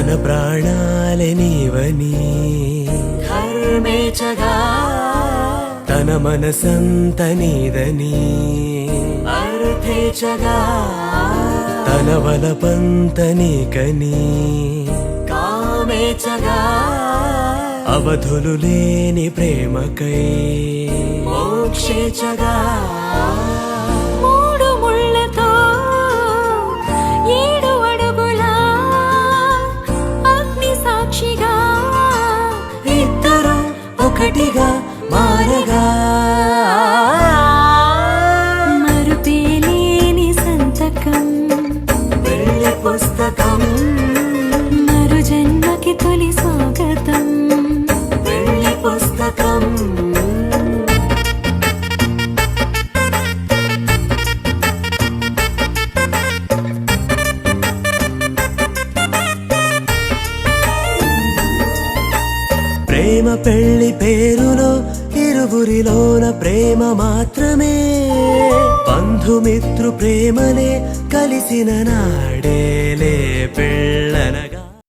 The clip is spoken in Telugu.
తన ప్రాణాలే నీవని ధర్మేచగా తన మనసంత నీదని అర్థేచగా తన వలపంత నీకని కామేచగా అవధులు లేని ప్రేమకై మోక్షేచగా మూడు ముళ్ళతో 7 అడుగుల అగ్ని సాక్షిగా ఇద్దరు ఒకటిగా మారగా మరుపేలేని సంతకం పెళ్లి పుస్తకం మరు జన్మకి తొలి స్వాగతం పెళ్లి పుస్తకం ప్రేమ పెళ్లి పేరులో ఇరువురిలోన ప్రేమ మాత్రమే బంధుమిత్రు ప్రేమనే కలిసిన నాడేలే పెళ్ళనగా